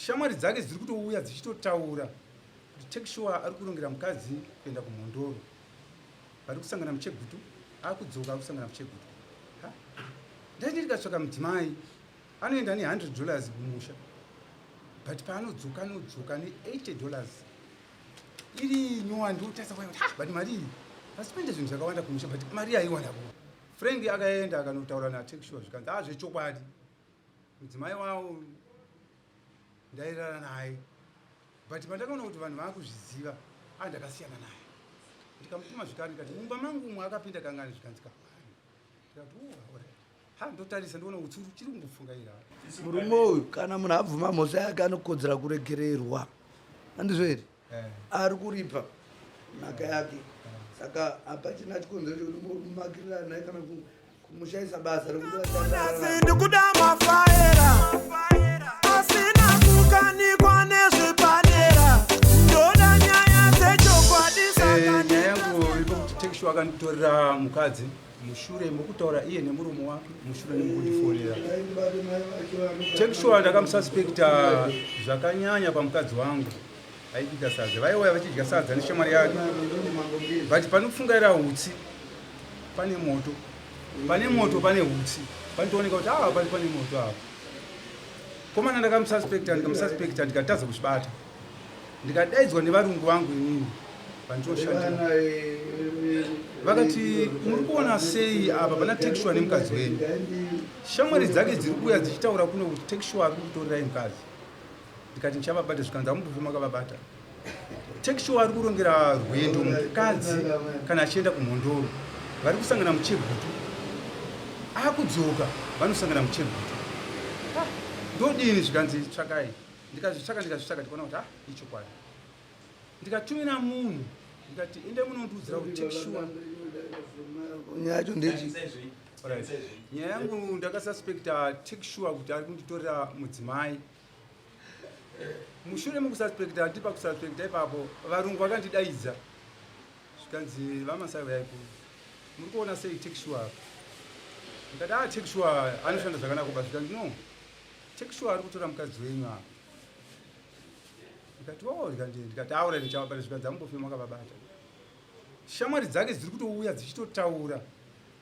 shamwari dzake dziri kutouya dzichitotaura kuti tekshua ari kurongera mukadzi kuenda kumhondoro, vari kusangana muchegutu, akudzoka ari kusangana muchegutu. Ndati ndikatsvaka mudzimai anoenda ne$100 kumusha, but paanodzoka anodzoka ne$80 iri nyuwa. Ndotarisa kuti but mari iyi pasipende zvinhu zvakawanda kumusha, but mari aiwana ku. Frank akaenda akanotaura natekshua zvikanzi zvechokwadi. Mudzimai wavo ndairara naye, but pandakaona kuti vanhu vaakuzviziva ndakasiyana naye. Ndikamutuma zvikari ndikati mumba mangu umwe akapinda kangani zvikanzi kahwani. Ndikati ndotarisa ndoona utsuru chiri kungofungaira. Murume uyu kana munhu abvuma mhosva yake anokodzera kuregererwa, handizvo here? Ari kuripa nhaka yake, saka hapachina chikonzero chokuti mumakirira naye kana kumushayisa basa ndikuda mafaera asina kukanikwa nezvepadera, ndoda nyaya dzechokwadi. Nyaya yangu iripo kuti tekshua akanditorera mukadzi mushure mokutaura iye nemurume wake, mushure nemukundifonera. Tekshua ndakamususpekta zvakanyanya pamukadzi wangu aibika sadza. Vaiuya vachidya sadza neshamwari yake, but panofungaira hutsi pane moto, pane moto pane hutsi, panotooneka kuti pane moto apa. Komana ndakamususpekta ndikatadza kuchibata, ndikadaidzwa nevarungu vangu inini pandoshandira. Vakati muri kuona sei apa pana tekshua nemukadzi wenyu? Shamwari dzake dziri kuuya dzichitaura kuno kuti tekshua ari kutorirai mukadzi. Ndikati ndichavabata zvikanzi hamumbobve makavabata. Tekshua ari kurongera rwendo mukadzi kana achienda kumhondoro, vari kusangana muchegutu, akudzoka vanosangana muchegutu. Ndodini zvikanzi tsvakai. Ndikazvitsvaka ndikaona kuti ichokwadi. Ndikatumira munhu ndikati ende munondiudzira kuti tekshua nyaya yacho ndechi. Nyaya yangu ndakasuspekta tekshua kuti ari kunditorera mudzimai. Mushure mokususpekta ndipa kususpekta ipapo varungu vakandidaidza zvikanzi vamasai vaipo muri kuona sei tekshua apa. Ndikati tekshua anoshanda zvakanaka kuba. Zvikanzi no, tekshua ari kutora mukadzi wenyu apa. Ndikati aura ndichavabata. Zvikanzi hamumbofema makavabata. Shamwari dzake dziri kutouya dzichitotaura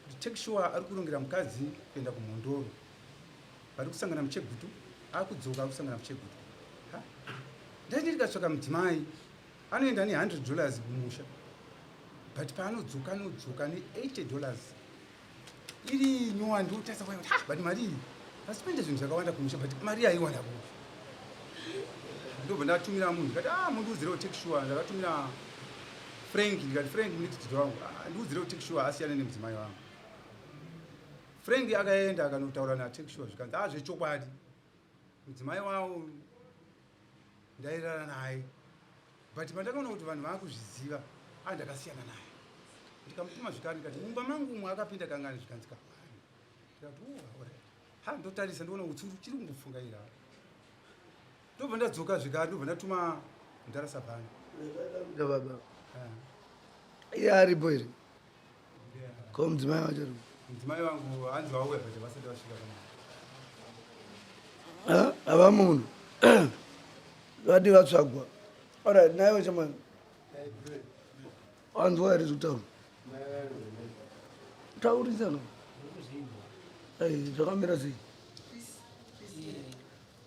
kuti tekshua ari kurongera mukadzi kuenda kumhondoro, vari kusangana muchegutu, akudzoka ari kusangana muchegutu. Ndati ndikatsvaka mudzimai anoenda ne$100 kumusha, but paanodzoka anodzoka ne$80 iri nyuwa. Ndotarisa kuti but mari iyi pasipende zvinhu zvakawanda kumusha, but mari aiwana ku. Ndobva ndatumira munhu ndikati mundiudzirewo tekshua. Ndakatumira Frank ndikati Frank munodzidzwa wangu ndiudzirewo tekshua asiyane nemudzimai wangu. Frank akaenda akanotaura natekshua zvikanzi zvechokwadi. Mudzimai wavo ndairara naye, but pandakaona kuti vanhu vaakuzviziva ndakasiyana naye. Ndikamutuma zvikari ndikati mumba mangu umwe akapinda kangani zvikanzi kahwani. Ndikati ndotarisa ndoona utsuru chiri kungofungaira. Ndobva ndadzoka zvikari, ndobva ndatuma ndarasabhani. Baba iye aripo here? Ko mudzimai wacho aripo? Mudzimai wangu hanzi vauya but vasati vasvika pana. Hava munhu vati vatsvagwa. Alright, naiwe chamani wanzwa here zviri kutaura? Taurisana zvakamira sei?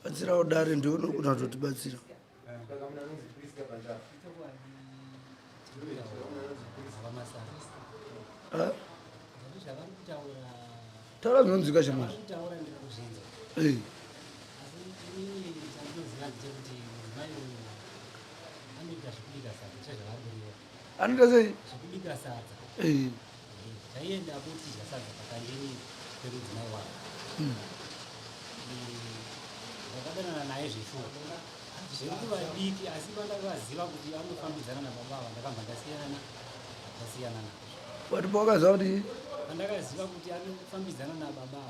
Batsirawo dare ndione kuti atotibatsira. Taura zvinonzwika chamani. Anoita sei? Taienda kudya sadza pakangeni perudzimai wavo. Ndakadanana naye zveshuwa zviri kuva diki, asi pandakaziva kuti anofambidzana nababa ndakabva ndasiyana nazvo. Wati pawakaziva kuti? Pandakaziva kuti anofambidzana nababa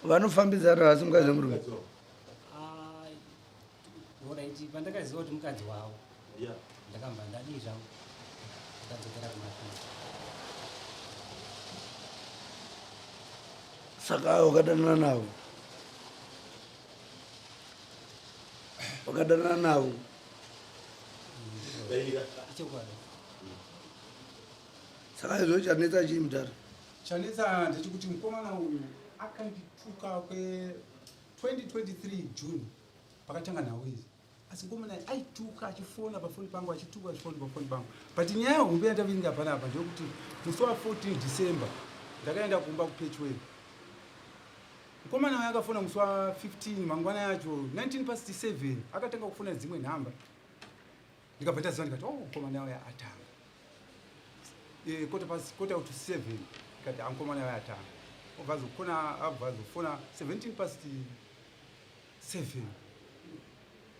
vanofambidzana asi mukadzi wemurume. Alright, pandakaziva kuti mukadzi wavo ndakabva ndadii zvangu ndikadzokera kumashure. Saka wakadanana navo wakadanana navo ichokwadi saka izvo chanetsa chii mutare chanetsa ndechekuti mukomana uyu akandituka kwe2023 june pakatanga nhau idzi asi mukomana aituka achifona pafoni pangu achituka achifona pafoni pangu but nyaya hombe yandaviringa panapa ndeyekuti musi wa14 december ndakaenda kumba kupatchway mukomana uyu akafona musi wa15 mangwana yacho 7:19 akatanga kufona dzimwe nhamba ndikabva ndaziva ndikati mukomana uyu atanga kota to 7 kati mukomana uyu atanga obva azofona 7:17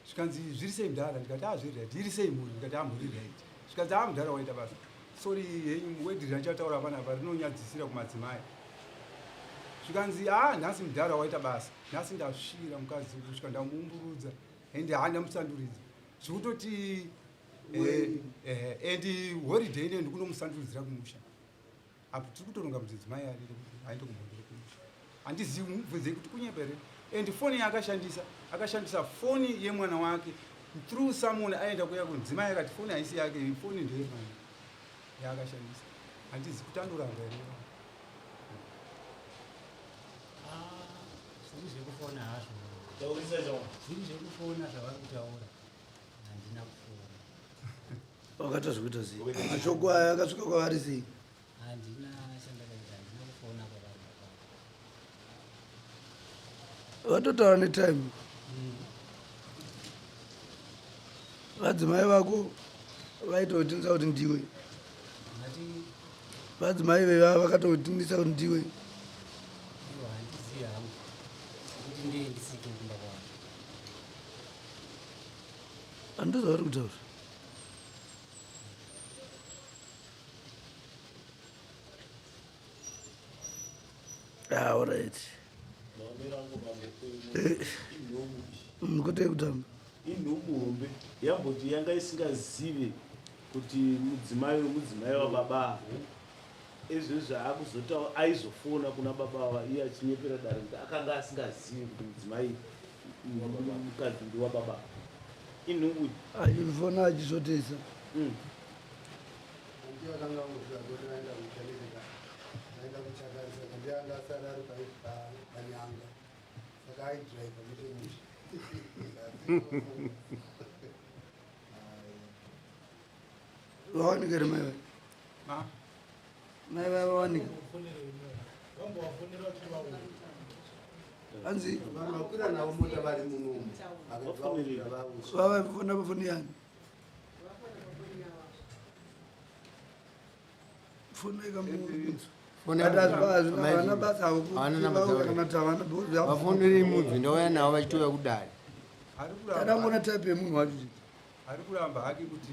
zvikanzi zviri sei mudhara ndikati zviri right iri sei muri ndikati muri right zvikanzi mudhara waita basa sori henyu wedhiri rachataura panapa rinonyadzisira kumadzimai zvikanzi nhasi mudhara waita basa nhasi ndasvira mukadzi kusvika ndamumburudza ende ndamusanduridza zvikutoti and holiday ine ndikunomusandurudzira kumusha apo tiri kutoronga mudzidzimai arire kuti aende kumhondere kumusha handizivi mubvunzei kuti kunyepere and foni akashandisa foni yemwana wake through someone aenda kuya kundzimai akati foni haisi yake foni ndeyemwana yaakashandisa handizi kuti andoranga here zviri zvekufona hazvo zviri zvekufona zvavari kutaura handina kufona wakata zvikuita sei mashoko aya akasvika kwavari sei handina chandakaita handina kufona kwavari watotaura netime vadzimai vako vaitotindisa kuti ndiwe vadzimai veva vakatotindisa kuti ndiwe iwo handizivi hangu kuti ndee ndisike kumba kwavo handizo vari kutaura alright mukotei kutamba inhubu hombe yamboti yanga isingazive kuti mudzimai wemudzimai wababa izvo zvaakuzotaura aizofona kuna baba ava iye achinyepera dare kuti akanga asingazivi kuti mudzimai mukadzi ndi wababa inhubu achifona achizotesa vawanika ri mai vai mai vai vawanika hanzi vavaifona pafoni yani foni ikamuvana basa vafoneri mudzi ndauya navo vachitouya kudare tadangona type yemunhu wacho ari kuramba hake kuti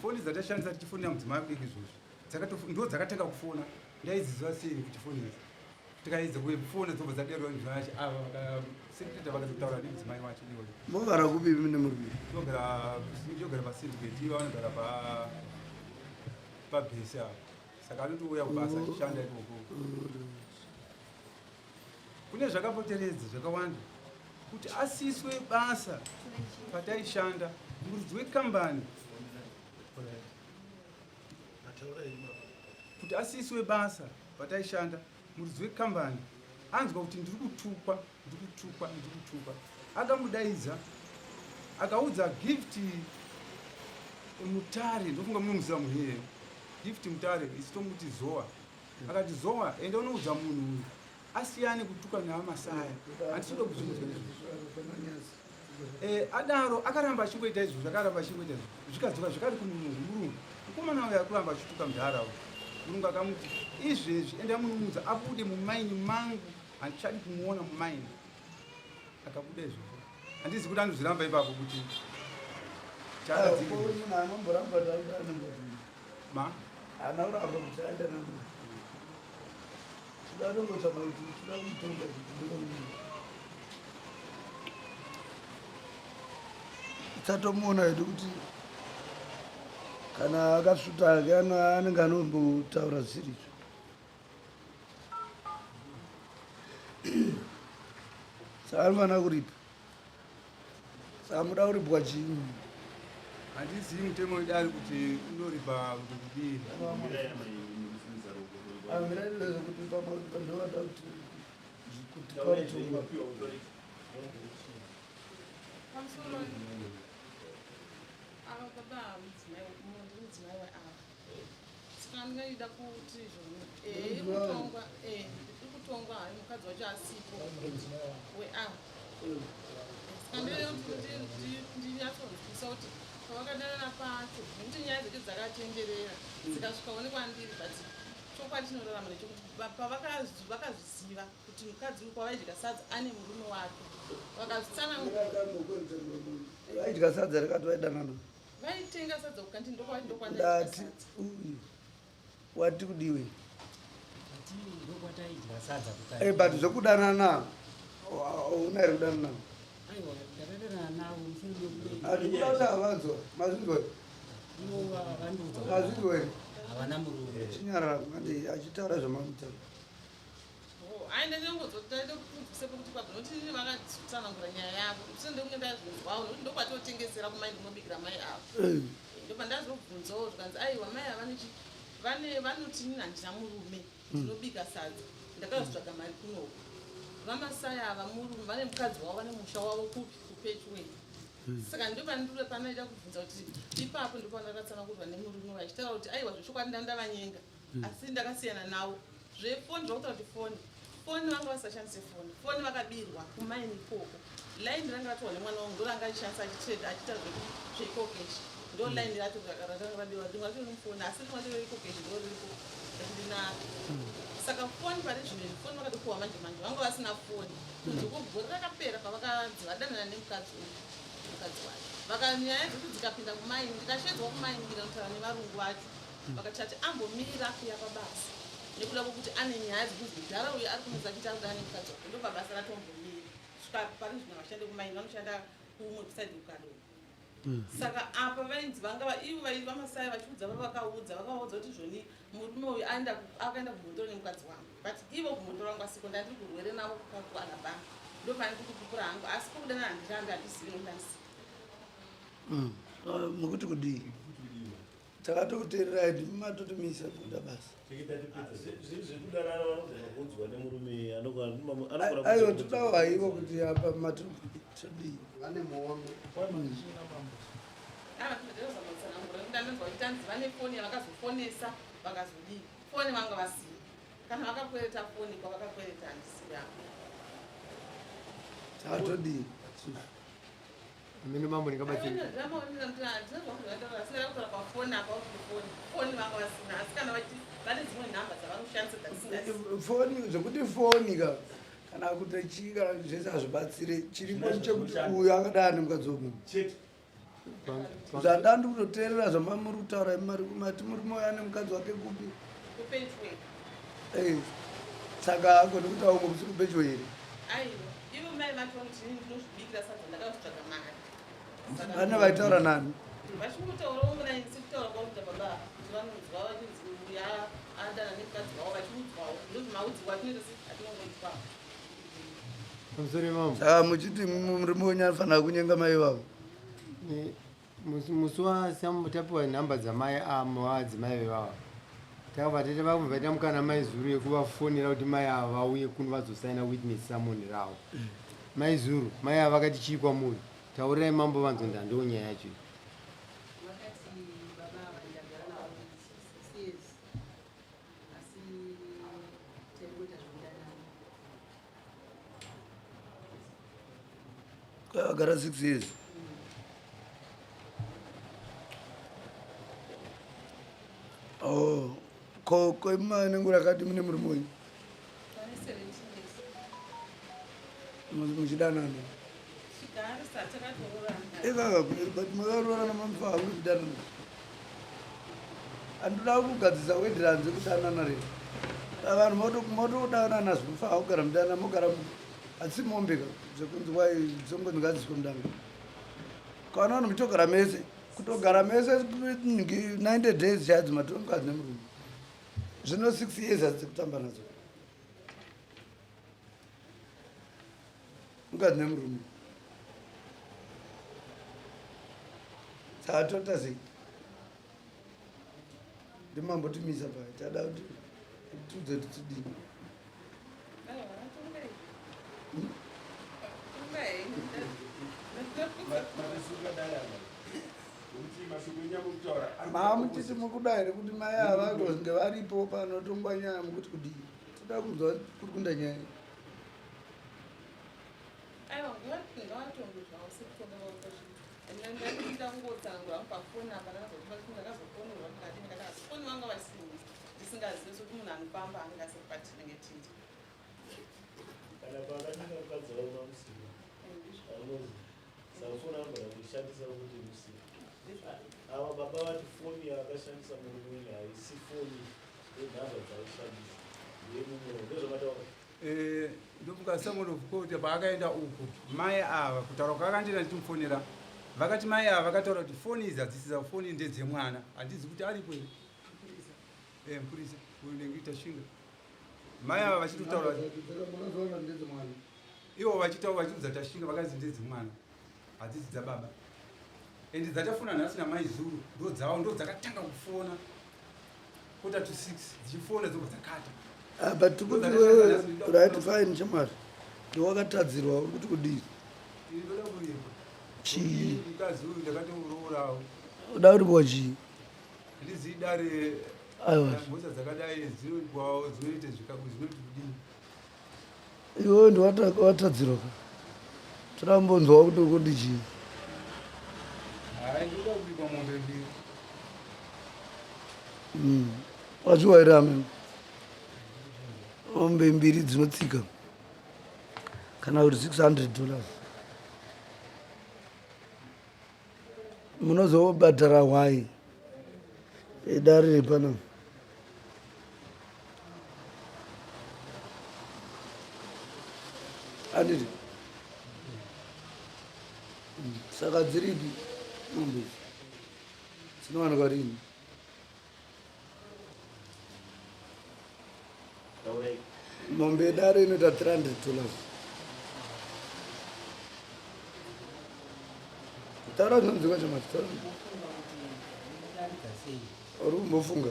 foni dzatashandisa tichifonera mudzimai kudiki izvozvi ndo dzakatanga kufona ndaidziziva sei kuti foni idzi tikaedza kufona dzobva dzaderwa muzvacho ava vakasekreteta vakazokutaura nemudzimai wacho iwoyo mogara kupipi nemuri kupi ndogara pasindicate iva vanogara pabhesi avo saka anotouya kubasa achishanda ikoko kune zvakapoteredza zvakawanda kuti asiswe basa pataishanda muridzi wekambani kuti asiswe basa pataishanda muridzi wekambani anzwa kuti ndiri kutukwa akamudaidza akaudza gift mutare ndofunga munomuziva muheye gift mutare isitomuti zoa akati zoa ende unoudza munhu uyu asiyane kutuka naamasaya handisode kuzunguzwa adaro akaramba achingoita izvo zvikadzoka zvikari kumurungu mukomana uyo akuramba achituka mudhara murungu akamuti izvezvi enda munomuudza abude mumaini mangu handichadi kumuona mumaini akabuda izvozvo handizi kuti anozviramba ipapo kuti hana kuramba kuti aenda nangu tida nongotama kuti tida kumutonga tisatomuona hedu kuti kana akasvuta ake anenge anombotaura zvisirizvo saka anofanira kuripa saka muda kuripwa chii? Handizii mutemo wedare kuti unoripa kuti kudii. Amirayiro zvekuti pandovada kuti pamutumwa pamusoro ava baba mudzimai weava saka ndinoida kuti irikutongwa irikutongwa hai mukadzi wacho asipo weava saka ndoida kuti ndinyatsonzwisa kuti pavakadanana pacho nekuti nyaya dzeke dzakatenderera dzikasvikaonekwa ndiri but chokwadi chinorarama nechekuti pavakazviziva kuti mukadzi kwavaidya sadza ane murume wake vakazvitsanangura vaidya sadza rakati vaidanana vaitenga sadza kukanti ndati wati kudiwe ndokwataidya sadza kukati but zvekudanana una here kudanana aiwa ndakadanana navo mushure hatikuda kuti havanzwa mazvinzwa mazvinzwa havana murume chinyarara andi achitaura zvamamutaura ainde ndinongozotaida kukunzwisa pekuti kwabva noti vakatsanangura nyaya yavo sendekuti ndazvinzwawo nokuti ndokwatotengesera kumai ndinobikira mai avo ndopandazobvunzawo zvikanzi aiwa mai vanoti handina murume ndinobika sadza ndakazotsvaga mari kunoko vamasai ava murume vane mukadzi wavo vane musha wavo kupi kupechwei saka ndopanoita kubvunza kuti ipapo ndopandakatsanangurwa nemurume vachitaura kuti aiwa zvechokwadi ndandavanyenga asi ndakasiyana navo zvefoni zvakuta kuti foni vanga vasashandise foni vakabirwa kumaini ikoko laini ranga ratorwa nemwana wangu ndoranga achishandisa achitrade achiita zveikokeshi ndo laini ratorakarakarabiwa ndingatonifoni asi ringatorikokeshi ndo riripo rindinako saka foni pari zvino foni vakatopuwa manje manje vanga vasina foni kuzokubvura rakapera pavakadzi vadanana nemukadzi wacho vakanyaya dzekuti dzikapinda kumaini ndikashedzwa kumaini ndikanotaura nevarungu vacho vakachati ambomira kuya pabasa nekuda kwokuti ane nyaya dzekuti dhara uyo ari kunudza achiti akudana nemukadzi wake ndo pabasa ratombomira svika pari zvino vashande kumaini vanoshanda kumwe kusaidi kukadoko saka apa vainzi vanga ivo vamasai vachiudza vakaudza kuti zvoni murume uyu akaenda kumhondoro nemukadzi wangu but ivo kumhondoro wangu asiko ndandiri kurwere navo kualabama ndo pane kutipupura hangu asi kokudana handirambi handisivi nondandisiva mukuti kudii takatokuteererai matotomisa kuda basa aiwa todawo haivo kuti apa matodii vane foni yavakazofonesa vakazodii foni vanga vasiya kana vakakwereta foni kwavakakwereta handisiyavo takatodii mimi mambo nikabatsira foni zvekuti foni kana kuti chika zvese hazvibatsire chiripo chekuti uyu akadana nemukadzi womunhu zvandandi kutoteerera zvamamuri kutaura mati murume uyo ane mukadzi wake kupi saka agoni kuti aumwe kusi kupedyo here vane vaitaura nani vachikutaurawo muna sikutaura kwakuta baba vanonzwa vachinzi uya adana nemukadzi wavo vachiudzwawo ndozvimaudzwa atinoita atinongoitwawo pamusoro mambo saka muchiti murume wenyu anofanira kunyenga mai vavo musi wasitapiwa nhamba dzamai adzimai vevavo takavatete vakumvaita mukana mai zuru yekuvafonera kuti mai ava vauye kuno vazosaina witness samoni ravo mai zuru mai ava vakati chii kwamuri taurirai mambo vanzonda ndo nyaya yacho kwavagara 6 years koimanengu rakati mune murume wenyu muchidanana but makarorana mamufa hangu kudanana handoda kugadzisa wedhiranze kudanana rero vanhu motokudanana zvimufa hakugara mudanana mogara hatisi mombeka zvekunzi wai zongonzi ngadziswe mudanga kana vanhu mitogara mese kutogara mese 90 days chadzima tongazi nemurume zvino 6 years hadzisi kutamba nadzo mukadzi nemurume saka tota sei ndimambotimisa pa tada kuti tudze tidini maamutiti mukudai rekuti mai ava kunge varipo panotongwa nyaya mukuti kudii toda kunzwa kuri kunda nyaya ndisingazivi kuti munhu anofamba angasepatinenge titi kana pakanika ukadzara mamusika anozi safoni angona kuishandisa kuti musika ava baba vati foni yakashandisa murumweni haisi foni yenhamba dzaishandisa ndeyemumwe ndozvamataura ndomuka Samuel of Court paakaenda uko mai ava kutaura kwakandira ndichimufonera vakati mai ava vakataura kuti foni idzi hadzisiza foni ndedzemwana handizi kuti aripo ere mupurisa unenge shinga mai ava vachitotaura ivo vachitaura vachiudza tashinga vakazi ndedzemwana hadzisi dzababa ende dzatafona nhasi namai zuru ndo dzavo ndo dzakatanga kufona kota to 6 dzichifona dzobva dzakata but kuti wewe right fine chamari ndiwakatadzirwa uri kuti kudii ndoda kureba chii mukadzi uyu ndakatourorawo uda kuripo chii ndizidare aiwa mhosva dzakadai dzinoitwawo dzinoite zvikaku zvinoti kudini iwewe ndiwatadzirwa ka toda kumbonzwawo kuti uri kuti chii hai ndoda kubikwa mombe mbiri wachiwa here amene mombe mbiri dzinotsika kana kuti $600 munozobhadhara hwai idare riri pana anditi saka dziripi mombe dzinowanikwa rini mombe dare inoita $300 taura zvinonzwika chamati uri kumbofunga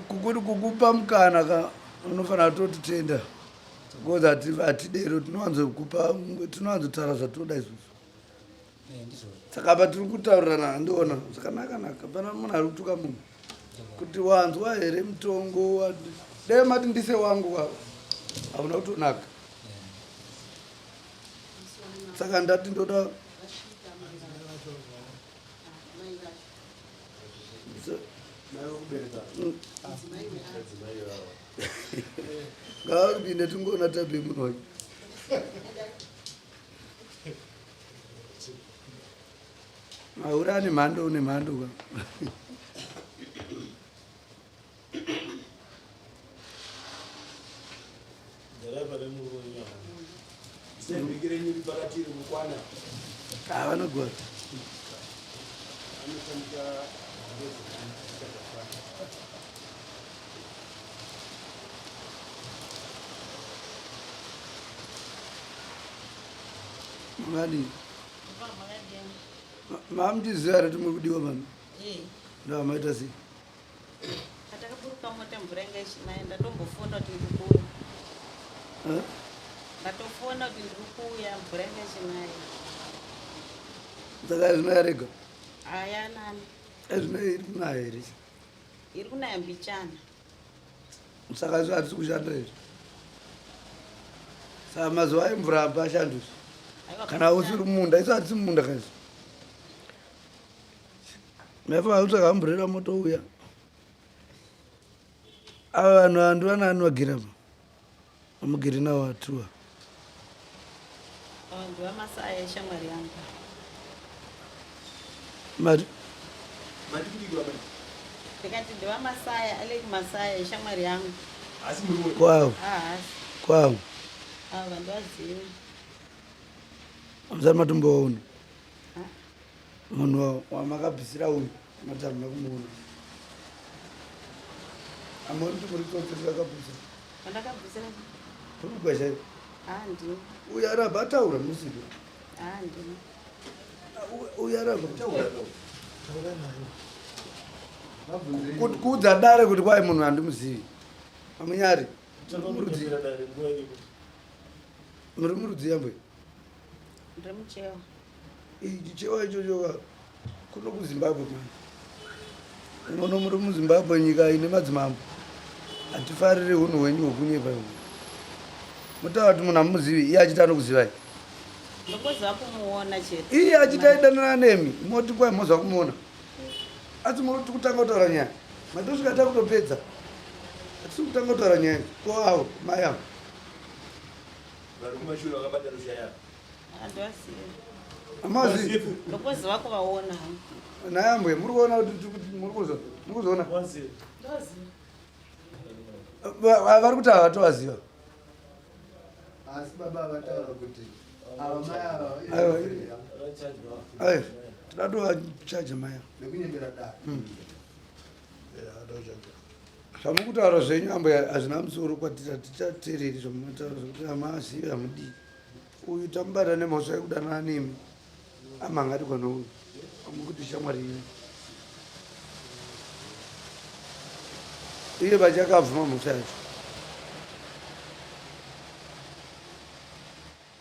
kukuti kukupa mukana ka unofanira totitenda because hatidero tinowanzotaura zvatoda isusu saka apa tiri kutaurirana ndiona zvakanaka pana munhu ari kutuka munhu kuti wanzwa here mutongo dai mati ndise wangu hauna kutonaka saka ndati ndoda ngavakudine tingoona tabe munhu wacho mauri ane mhando une mhando ka vanogora madi mamutiziva here timwe kudiwa vanhu ndavamaita sei atakaburuka mota mvura inga ichinaye ndatombofona kuti ndiri kuuya ndatofona kuti ndiri kuuya mvura inga ichinaye saka zvinoyarega haya nani ezvino iri kunaya here iri kunaya mbichana saka izvo hatisi kushanda here saka mazuva emvura hapashandusi kana usiri munda iso hatisi munda kaizvo maifa utsvaka amburera moto uya ava vanhu handivana ani vagira pa amugiri nawo atuwa ndivamasaya eshamwari yangu mati ndikati ndivamasaya aleki masaya eshamwari yangu kwavo kwavo ava ndivazivi amusari matombowaona munhu wamakabvisira uyu matamuna kumuona amoni timuri tsotsi rakabvisira vandakabvisira urikugwazha Handina. Uyu arabva ataura musipi. Handina. Uyu arabva kuti kuudza dare kuti kwai munhu handimuzivi. Amunyari. Muri murudzi yambwe. Ndiri muchewa. Ichi chewa ichocho kuno kuZimbabwe mani. Muno muri muZimbabwe nyika ine madzimambo. Hatifariri hunhu hwenyu hwokunyepa uhu. Mutaura kuti munhu hamuzivi, iye achiti anokuzivai. Ndokozva kumuona chete. Iye achiti aidanana nemi, moti kwai mozva kumuona. Asi muri kutanga kutaura nyaya. Matosvika takutopedza. Hatisi kutanga kutaura nyaya. Koawo, mai angu. Handivasiya. Amazi. Ndokozva kuvaona. Nayambwe, muri kuona kuti muri kuzoona. Vari kuti havatovaziva. Asi baba vataura kuti ava mai ava toda tovachaja maya nekunyembera dare. zvamukutaura zvenyu ambo hazvina musoro kwatiri hatichateereri zvamunotaura zvokuti hamazivi hamudii. Uyu tamubata nemhosva yekudanana nemi amhangatikwa nouyu amukuti shamwari iye iye vachakabvuma mhosva yacho.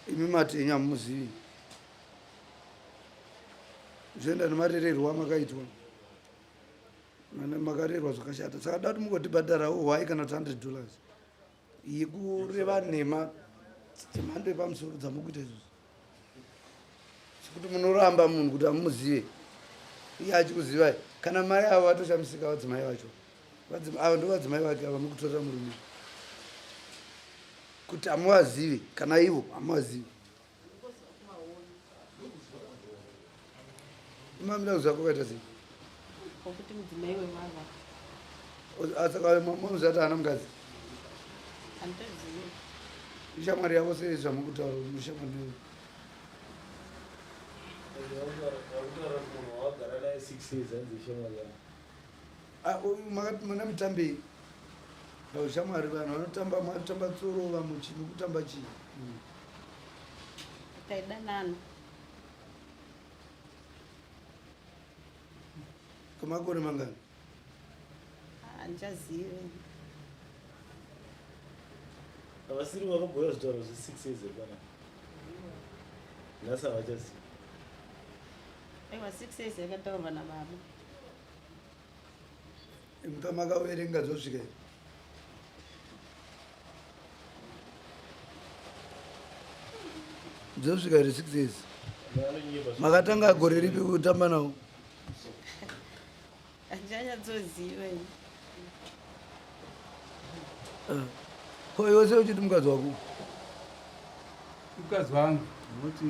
Imi matenya hamuzivi zvoenda nemarererwo amakaitwa makarerwa zvakashata. Saka dati mungotibhadharawo hwai kana kuti $100 yekureva nhema dzemhando yepamusoro dzamukuita izvozvo sekuti munoramba munhu kuti hamumuzive iye achikuzivai. Kana mai avo vatoshamisika vadzimai vacho avo ndo vadzimai vake ava mukutorera murume kuti hamuvazivi kana ivo hamuvazivi. Mamira kuzva kwakaita sei? Okuti mudzimai wemava. Asaka mamuzati hana mukadzi. Handitozivi. Ishamwari yavo sei zvamukutaura mushamwari newe? Makati muna mutambei ushamwari vanhu vanotamba matamba tsoro vamwe chini kutamba chii? Taidanana. Kwamakore mangani? Handichazivi. Havasiri vakabhuya zvitauro zve6 years kana nhasi havachazivi. Aiwa 6 years yakataurwa nababa. Mkamakaverenga dzosvika here? Dzosvika here 6 years? Makatanga gore ripi kutamba nawo? Handichanyatsiziva. Ko iwe sei uchiti mukadzi wako? Mukadzi wangu nokuti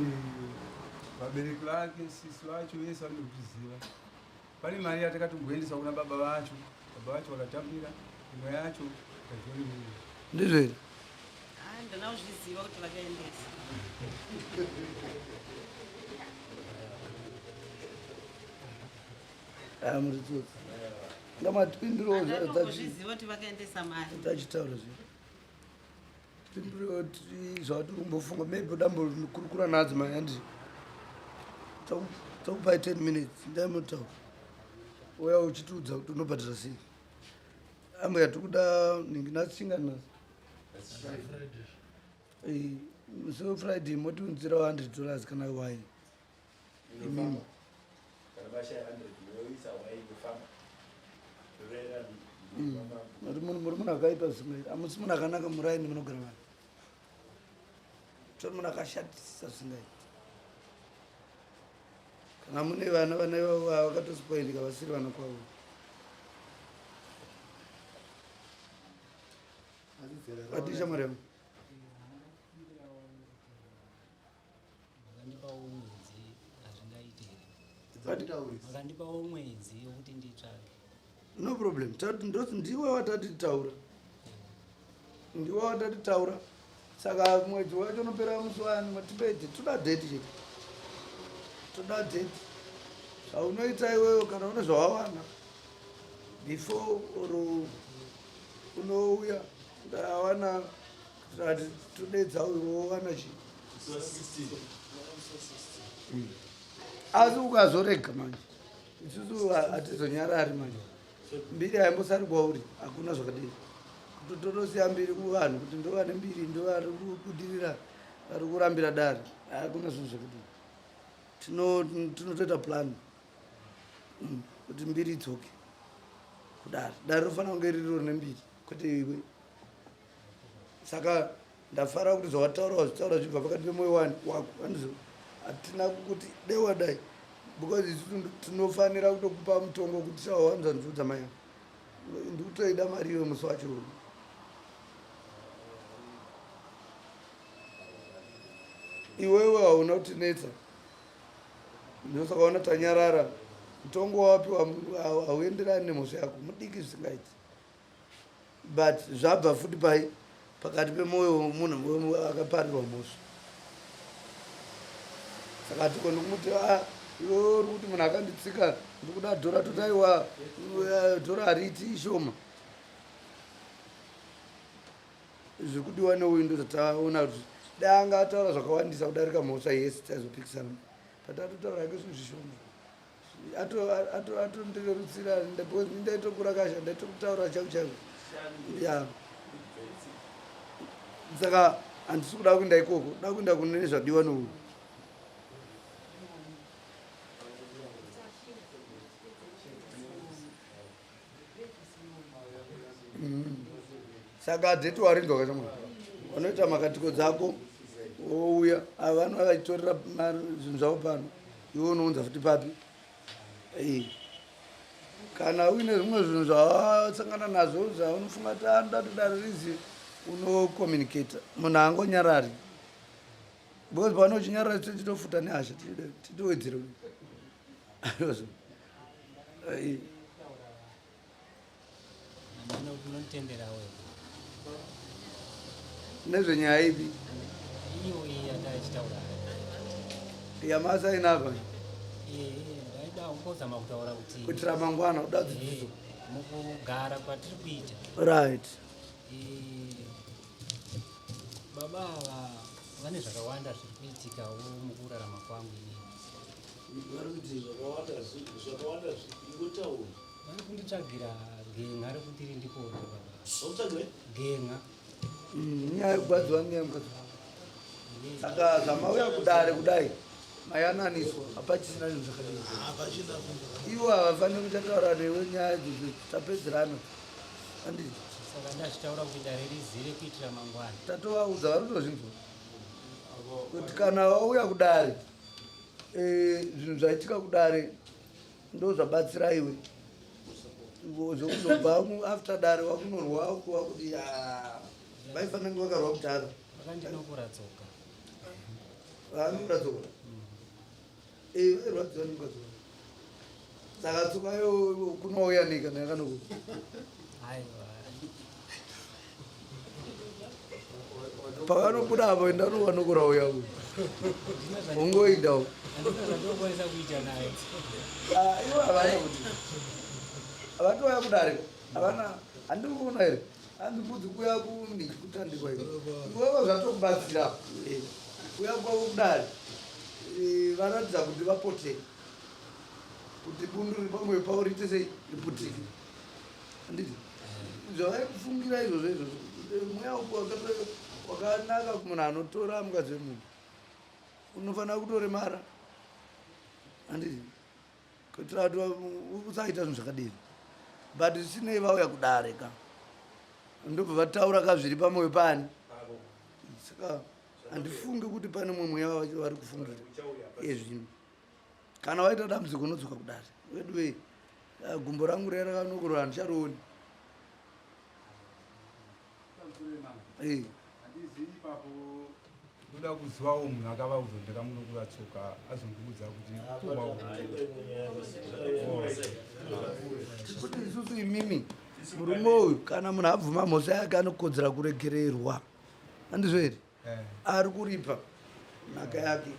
vabereki vake sisi vacho vese vanozviziva. Pane mari yatakatogoendesa kuna baba vacho vakatambira imwe yacho ikazionii. Ndizvo here? Handina kuzviziva kuti vakaendesa. Muri tsotsi. Ngamatipindirewo Handinozviziva kuti vakaendesa mari. tachitaura zvino. Tipindirewo kuti zvatiri kumbofunga maybe dambokurukura naadzimai handi takupai 10 minutes ndaimotaura uya uchitiudza kuti unobhadhira sei. Amwe yatiri kuda ningi nhasi chingani nhasi musi wefriday motiunzirawo $100 kana wai imimi muri munhu akaipa zvingai hamusi munhu akanaka muraini munogara vanhu tori munhu akashatisa zvingai. Kana mune vana vana ivavo vakatospoilika vasiri vana kwavo vatisha mari yavo Makandipawo mwedzi wokuti nditsvake. no problem. Ndiwe watati taura, ndiwe watati taura. Saka mwedzi wacho unopera musi wani matipedze toda date chete, toda date. Zvaunoita iwewe kana une zvawawana before or unouya ndawana Ati tudedza uyo wana chi. Asi ukazorega manje. Isusu atizonyarari manje. Mbiri haimbosari kwauri hakuna zvakadini. Kutotosiya mbiri kuvanhu kuti ndovane mbiri ndovari kudirira vari kurambira dare hakuna zvinhu zvakadini. Tinotoita plan kuti mbiri idzoke kudare. Dare rofanira kunge ririro nembiri kwete iwe. Saka ndafara kuti zvawataura zvibva pakati pemwoyo wako handizo hatina kuti dai wadai because isu tinofanira kutokupa mutongo kuti chawawanza nzudza mai ndikutoida mari iwe musi wacho. Iwewe hauna kutinetsa ndosaka ona tanyarara mutongo wapiwa hauenderani nemhosva yako mudiki zvisingaiti but zvabva futi pai pakati pemwoyo munhu akaparirwa mhosva. Saka tikoni kumuti iwe uri kuti munhu akanditsika ndikuda dhora totaiwa dhora hariti ishoma. Zviri kudiwa neuyu ndozvataona kuti dai anga ataura zvakawandisa kudarika mhosva yese taizopikisana but atotaura ake zvinhu zvishoma atondirerutsira ndaitokura kasha ndaitokutaura chaivo chaivo ya. Saka handisi kuda kuenda ikoko da kuenda kunene zvadiwa nouyu. Saka hadheti warinzwa kachamwa vanoita makatiko dzako wouya avano vachitorera zvinhu zvavo pano iwe unounza futi papi. Kana uine zvimwe zvinhu zvawasangana nazvo zvaunofunga kuti anoda todare rizive unokomunicata munhu angonyarari because pano uchinyarara tichitofuta nehasha titowedzere nezvenyaya ipi iyo yatachitaura yamasainapa ndaida ungozama kutaura kuti kuitira mangwana uda dzidziso mukugara kwatiri kuita right. Baba ava vane zvakawanda zviri kuitikawo mukurarama kwangu inini. Vari kunditsvagira genga rekutiri ndikone baba. Genga. Nyaya yekugwadziwa ngemukadzi. Saka zvamauya kudare kudai mayananiswa hapachisina zvinhu zvakadii. Ivo havafaniri kuchataura newe nyaya dzitapedzerana. Handiti. Saka ndachitaura kuti dare rizive kuitira mangwana. Tatovaudza vari kutozvinzwa kuti kana wauya kudare zvinhu zvaitika kudare ndo zvabatsira iwe zvokuzobva after dare wakunorwa wakuti vaifanira kunge vakarwa kudhara vakandinokura tsoka vanokura tsoka vairwadziwa nemukadzi. Saka tsokayo kunouya nei kana yakanoku aiwa pakanobuda apo ndanowanokura uya uyu ungoidawo andinozvandokwanisa kuita naye ivo havana kuti havatouya kudare havana handiri kuona here handibudzi kuya kutandikwa ivo iwevo zvatokubatsira kuya kwavo kudare varatidza kuti vapotei kuti bundu riri pamwe pavo riite sei riputike. Handiti zvavaikufungira izvozvo izvozvo mweya wakanaka kumunhu anotora mukadzi wemunhu unofanira kutoremara. Handiti kuitira kuti usaita zvinhu zvakadini but zvisinei vauya kudare ka ndobva vataura kazviri pamwoyo pani. Saka handifungi kuti pane mumwe mweya vari kufungira ezvino. Kana waita dambudziko unodzoka kudare wedu gumbo rangu rerakanokorwa handicharioni. Handizivi ipapo ndoda kuzivawo munhu akavaudza kuti ndakamunokura tsoka azondiudza kuti isusu imimi murume uyu kana munhu abvuma mhosva yake anokodzera kuregererwa. Handizvo here ari kuripa nhaka yake.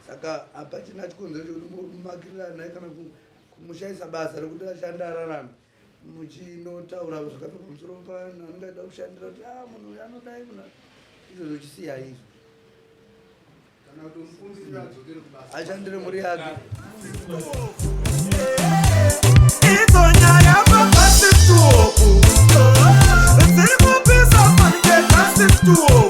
Saka hapachina chikonzero chokuti mumakirirana naye kana kumushayisa basa rekuti ashande ararame muchinotaura zvakapfa pamusoro panhu anongaida kushandira kuti munhu uyu anodai munhu izvozvo chisiya izvo ashandire mhuri yake Idzonyaya mabhasituoku dziri kupisa panike bhasituoku